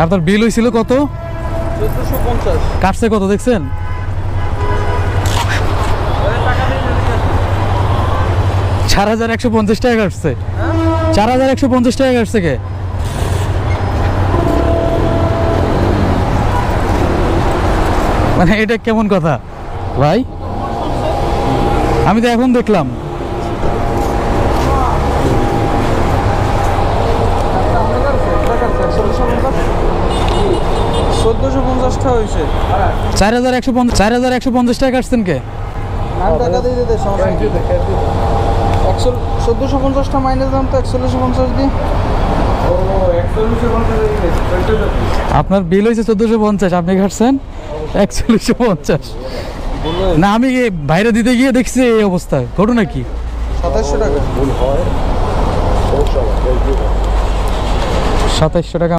আপনার বিল হয়েছিল কত? 1450। কাটছে কত দেখছেন? 4150 টাকা কাটছে। 4150 টাকা কাটছে কে? মানে এটা কেমন কথা ভাই? আমি তো এখন দেখলাম। টাকা হয়েছে। 4150 টাকা কাটছেন কে? আমি টাকা দিয়ে দিতে সমস্যা নেই। 1450টা মাইনাস দাম তো 4150 দিই। আপনার বিল হয়েছে 1450, আপনি কাটছেন 4150। না আমি বাইরে দিতে গিয়ে দেখছি এই অবস্থা। ঘটনা কি? 2700 টাকা। 2700 টাকা।